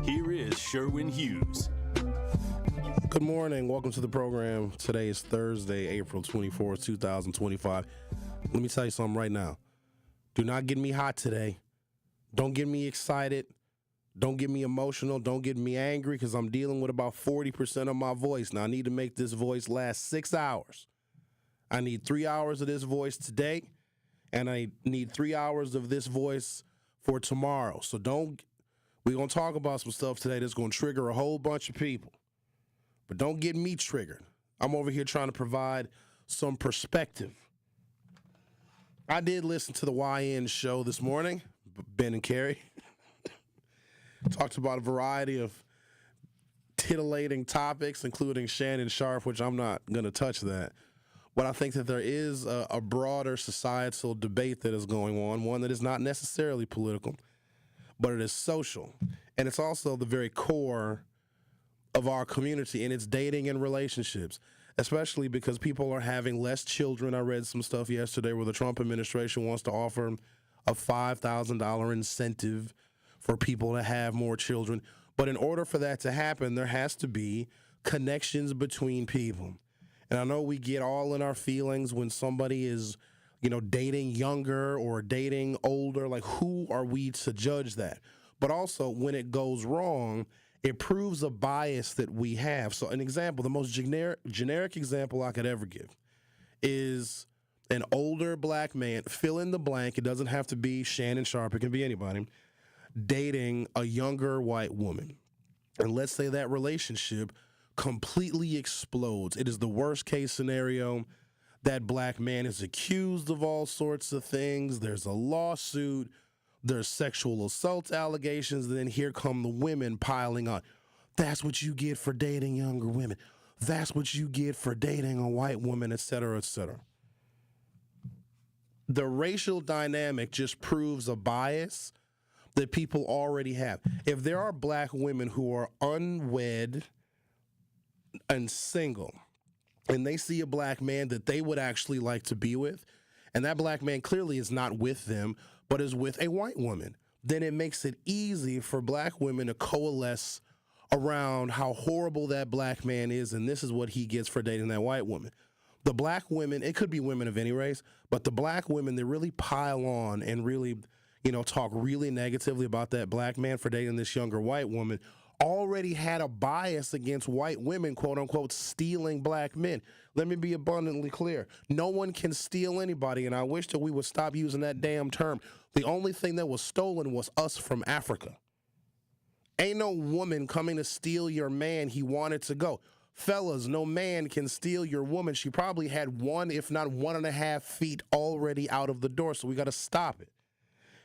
Here is Sherwin Hughes. Good morning. Welcome to the program. Today is Thursday, April 24th, 2025. Let me tell you something right now. Do not get me hot today. Don't get me excited. Don't get me emotional. Don't get me angry because I'm dealing with about 40% of my voice. Now, I need to make this voice last 6 hours. I need 3 hours of this voice today, and I need 3 hours of this voice for tomorrow. So we're going to talk about some stuff today that's going to trigger a whole bunch of people. But don't get me triggered. I'm over here trying to provide some perspective. I did listen to the YN show this morning, Ben and Carrie. Talked about a variety of titillating topics, including Shannon Sharp, which I'm not going to touch that. But I think that there is a broader societal debate that is going on, one that is not necessarily political, but it is social. And it's also the very core of our community, and it's dating and relationships, especially because people are having less children. I read some stuff yesterday where the Trump administration wants to offer a $5,000 incentive for people to have more children. But in order for that to happen, there has to be connections between people. And I know we get all in our feelings when somebody is, dating younger or dating older. Like, who are we to judge that? But also, when it goes wrong, it proves a bias that we have. So an example, the most generic example I could ever give is an older black man, fill in the blank, it doesn't have to be Shannon Sharp, it can be anybody, dating a younger white woman. And let's say that relationship completely explodes. It is the worst case scenario. That black man is accused of all sorts of things. There's a lawsuit. There's sexual assault allegations, and then here come the women piling on. That's what you get for dating younger women. That's what you get for dating a white woman, et cetera, et cetera. The racial dynamic just proves a bias that people already have. If there are black women who are unwed and single, and they see a black man that they would actually like to be with, and that black man clearly is not with them, but is with a white woman, then it makes it easy for black women to coalesce around how horrible that black man is, and this is what he gets for dating that white woman. The black women, it could be women of any race, but the black women that really pile on and really, talk really negatively about that black man for dating this younger white woman already had a bias against white women, quote unquote, stealing black men. Let me be abundantly clear. No one can steal anybody, and I wish that we would stop using that damn term. The only thing that was stolen was us from Africa. Ain't no woman coming to steal your man. He wanted to go. Fellas, no man can steal your woman. She probably had 1, if not 1.5 feet already out of the door, so we got to stop it.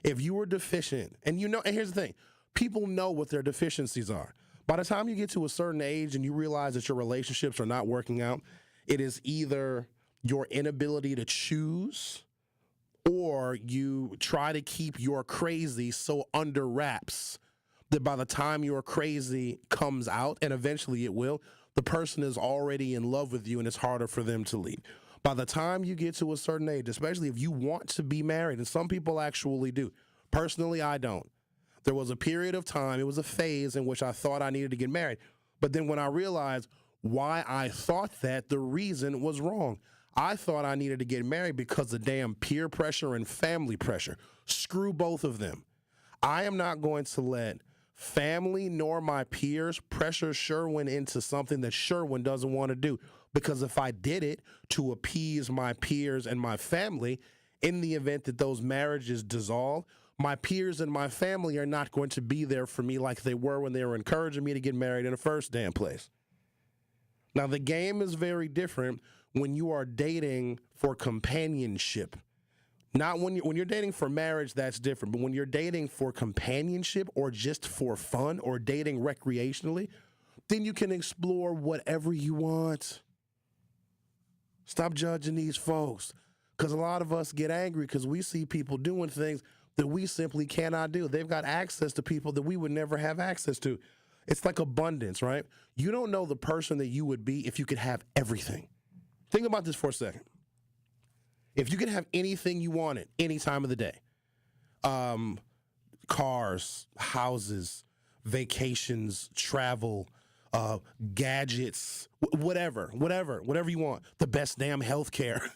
If you were deficient, and here's the thing, people know what their deficiencies are. By the time you get to a certain age and you realize that your relationships are not working out, it is either your inability to choose or you try to keep your crazy so under wraps that by the time your crazy comes out, and eventually it will, the person is already in love with you and it's harder for them to leave. By the time you get to a certain age, especially if you want to be married, and some people actually do. Personally, I don't. There was a period of time, it was a phase in which I thought I needed to get married. But then when I realized why I thought that, the reason was wrong. I thought I needed to get married because of damn peer pressure and family pressure. Screw both of them. I am not going to let family nor my peers pressure Sherwin into something that Sherwin doesn't want to do. Because if I did it to appease my peers and my family, in the event that those marriages dissolve, my peers and my family are not going to be there for me like they were when they were encouraging me to get married in the first damn place. Now, the game is very different when you are dating for companionship. Not when you're dating for marriage, that's different. But when you're dating for companionship or just for fun or dating recreationally, then you can explore whatever you want. Stop judging these folks. Because a lot of us get angry because we see people doing things that we simply cannot do. They've got access to people that we would never have access to. It's like abundance, right? You don't know the person that you would be if you could have everything. Think about this for a second. If you could have anything you wanted any time of the day, cars, houses, vacations, travel, gadgets, whatever you want. The best damn healthcare.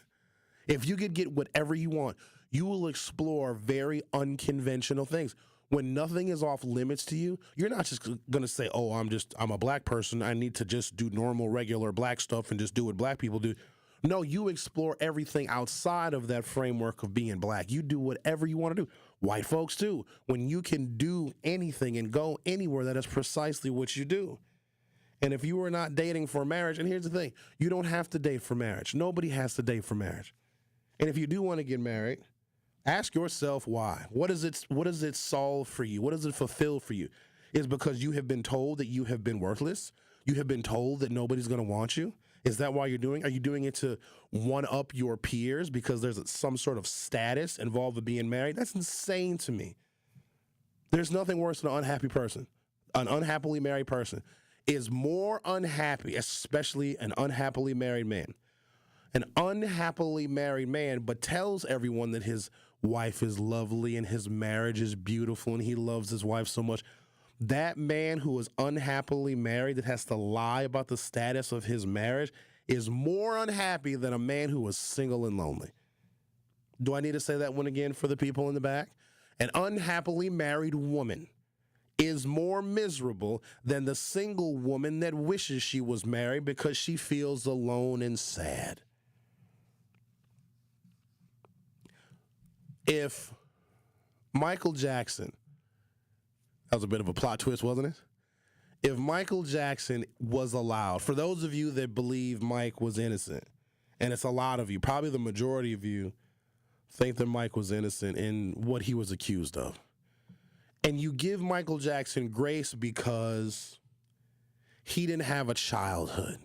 If you could get whatever you want, you will explore very unconventional things. When nothing is off limits to you, you're not just going to say, oh, I'm a black person. I need to just do normal, regular black stuff and just do what black people do. No, you explore everything outside of that framework of being black. You do whatever you want to do. White folks too. When you can do anything and go anywhere, that is precisely what you do. And if you are not dating for marriage, and here's the thing, you don't have to date for marriage. Nobody has to date for marriage. And if you do want to get married, ask yourself why. What does it solve for you? What does it fulfill for you? Is because you have been told that you have been worthless? You have been told that nobody's going to want you? Is that why you're doing it? Are you doing it to one-up your peers because there's some sort of status involved with being married? That's insane to me. There's nothing worse than an unhappy person. An unhappily married person is more unhappy, especially an unhappily married man. An unhappily married man, but tells everyone that his wife is lovely and his marriage is beautiful and he loves his wife so much. That man who is unhappily married that has to lie about the status of his marriage is more unhappy than a man who is single and lonely. Do I need to say that one again for the people in the back? An unhappily married woman is more miserable than the single woman that wishes she was married because she feels alone and sad. If Michael Jackson, that was a bit of a plot twist, wasn't it? If Michael Jackson was allowed, for those of you that believe Mike was innocent, and it's a lot of you, probably the majority of you think that Mike was innocent in what he was accused of. And you give Michael Jackson grace because he didn't have a childhood.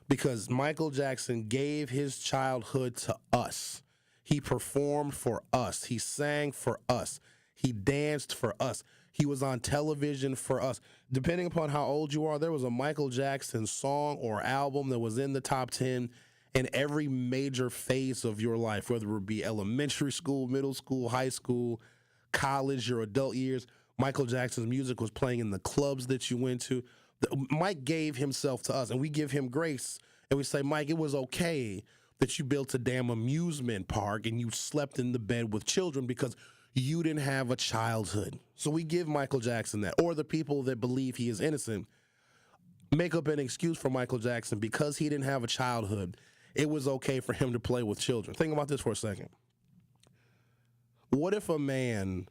Because Michael Jackson gave his childhood to us. He performed for us. He sang for us. He danced for us. He was on television for us. Depending upon how old you are, there was a Michael Jackson song or album that was in the top 10 in every major phase of your life, whether it be elementary school, middle school, high school, college, your adult years. Michael Jackson's music was playing in the clubs that you went to. Mike gave himself to us, and we give him grace. And we say, Mike, it was okay that you built a damn amusement park and you slept in the bed with children because you didn't have a childhood. So we give Michael Jackson that. Or the people that believe he is innocent make up an excuse for Michael Jackson because he didn't have a childhood. It was okay for him to play with children. Think about this for a second. What if a man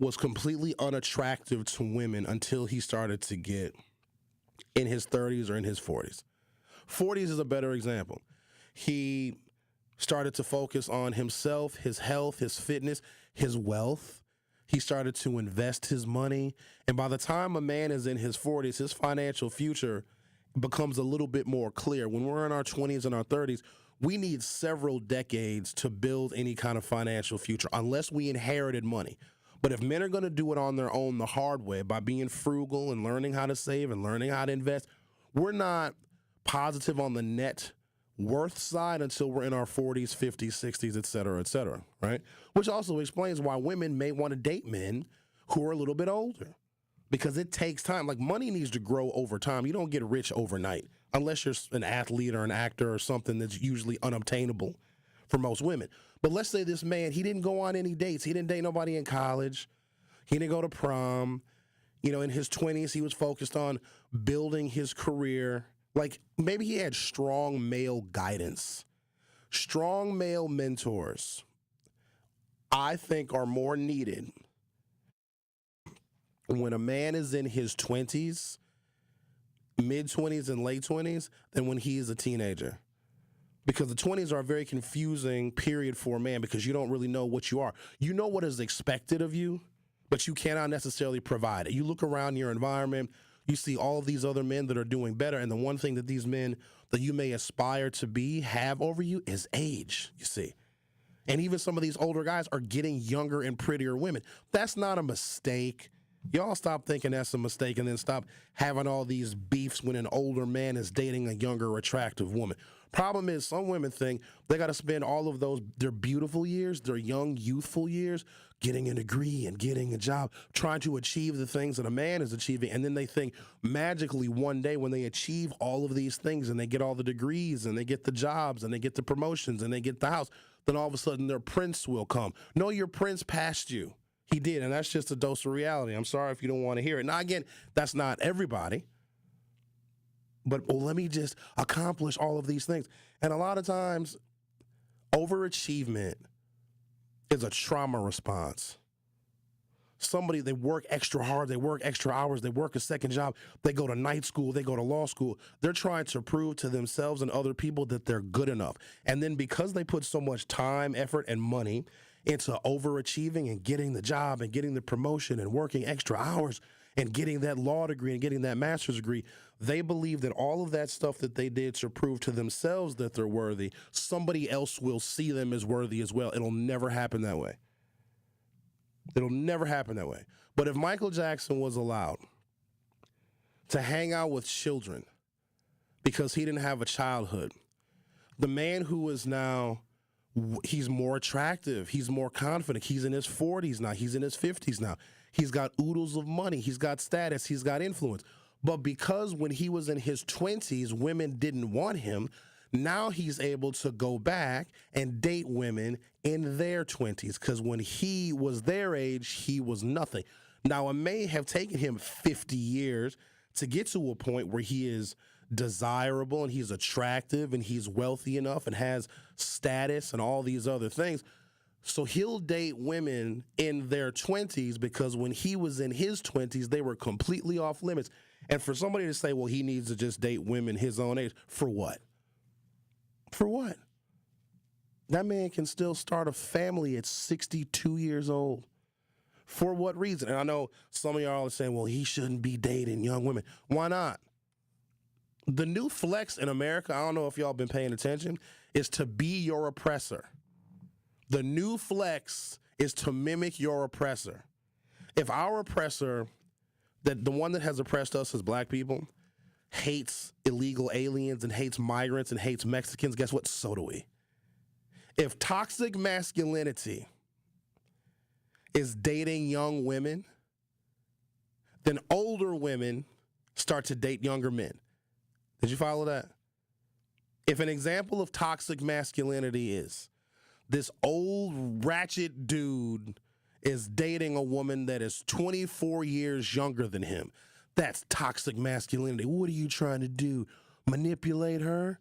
was completely unattractive to women until he started to get in his 30s or in his 40s? 40s is a better example. He started to focus on himself, his health, his fitness, his wealth. He started to invest his money. And by the time a man is in his 40s, his financial future becomes a little bit more clear. When we're in our 20s and our 30s, we need several decades to build any kind of financial future unless we inherited money. But if men are going to do it on their own the hard way by being frugal and learning how to save and learning how to invest, we're not positive on the net worth side until we're in our 40s, 50s, 60s, et cetera, right? Which also explains why women may want to date men who are a little bit older, because it takes time. Like, money needs to grow over time. You don't get rich overnight unless you're an athlete or an actor or something that's usually unobtainable for most women. But let's say this man, he didn't go on any dates. He didn't date nobody in college. He didn't go to prom. You know, in his 20s, he was focused on building his career. Like, maybe he had strong male guidance. Strong male mentors, I think, are more needed when a man is in his 20s, mid-20s and late 20s than when he is a teenager. Because the 20s are a very confusing period for a man because you don't really know what you are. You know what is expected of you, but you cannot necessarily provide it. You look around your environment, you see all of these other men that are doing better, and the one thing that these men that you may aspire to be have over you is age, you see. And even some of these older guys are getting younger and prettier women. That's not a mistake. Y'all stop thinking that's a mistake and then stop having all these beefs when an older man is dating a younger, attractive woman. Problem is, some women think they got to spend all of their beautiful years, their young, youthful years, getting a degree and getting a job, trying to achieve the things that a man is achieving. And then they think magically one day when they achieve all of these things and they get all the degrees and they get the jobs and they get the promotions and they get the house, then all of a sudden their prince will come. No, your prince passed you. He did, and that's just a dose of reality. I'm sorry if you don't want to hear it. Now, again, that's not everybody. But let me just accomplish all of these things. And a lot of times, overachievement is a trauma response. Somebody, they work extra hard, they work extra hours, they work a second job, they go to night school, they go to law school. They're trying to prove to themselves and other people that they're good enough. And then because they put so much time, effort, and money into overachieving and getting the job and getting the promotion and working extra hours and getting that law degree and getting that master's degree, they believe that all of that stuff that they did to prove to themselves that they're worthy, somebody else will see them as worthy as well. It'll never happen that way. It'll never happen that way. But if Michael Jackson was allowed to hang out with children because he didn't have a childhood, the man who is now, he's more attractive, he's more confident, he's in his 40s now, he's in his 50s now, he's got oodles of money, he's got status, he's got influence. But because when he was in his 20s, women didn't want him, now he's able to go back and date women in their 20s, because when he was their age, he was nothing. Now, it may have taken him 50 years to get to a point where he is desirable and he's attractive and he's wealthy enough and has status and all these other things. So he'll date women in their 20s because when he was in his 20s, they were completely off limits. And for somebody to say, well, he needs to just date women his own age, for what? For what? That man can still start a family at 62 years old. For what reason? And I know some of y'all are saying, well, he shouldn't be dating young women. Why not? The new flex in America, I don't know if y'all been paying attention, is to be your oppressor. The new flex is to mimic your oppressor. If our oppressor, that the one that has oppressed us as black people, hates illegal aliens and hates migrants and hates Mexicans, guess what? So do we. If toxic masculinity is dating young women, then older women start to date younger men. Did you follow that? If an example of toxic masculinity is this old ratchet dude is dating a woman that is 24 years younger than him, that's toxic masculinity. What are you trying to do? Manipulate her?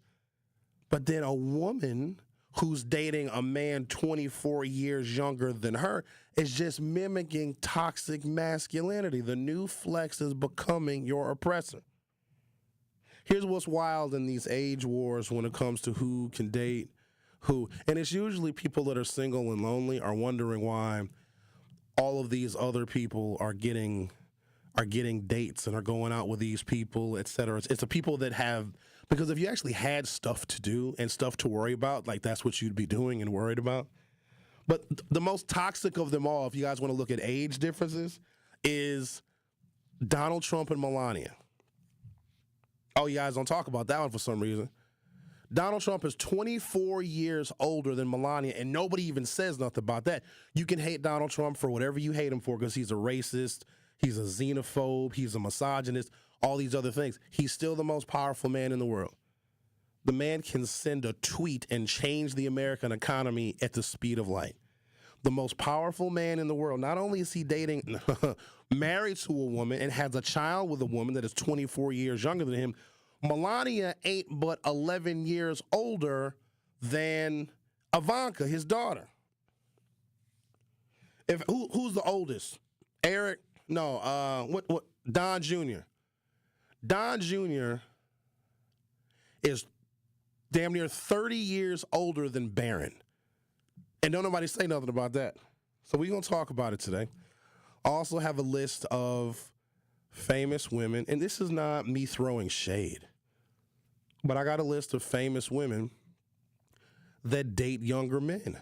But then a woman who's dating a man 24 years younger than her is just mimicking toxic masculinity. The new flex is becoming your oppressor. Here's what's wild in these age wars when it comes to who can date who. And it's usually people that are single and lonely are wondering why all of these other people are getting dates and are going out with these people, et cetera. It's the people that have, because if you actually had stuff to do and stuff to worry about, like that's what you'd be doing and worried about. But the most toxic of them all, if you guys want to look at age differences, is Donald Trump and Melania. Oh, you guys don't talk about that one for some reason. Donald Trump is 24 years older than Melania, and nobody even says nothing about that. You can hate Donald Trump for whatever you hate him for, because he's a racist, he's a xenophobe, he's a misogynist, all these other things. He's still the most powerful man in the world. The man can send a tweet and change the American economy at the speed of light. The most powerful man in the world. Not only is he dating, married to a woman and has a child with a woman that is 24 years younger than him, Melania ain't but 11 years older than Ivanka, his daughter. Who's the oldest? Eric? No, what? Don Jr. Don Jr. is damn near 30 years older than Barron. And don't nobody say nothing about that. So we're going to talk about it today. I also have a list of famous women, and this is not me throwing shade, but I got a list of famous women that date younger men.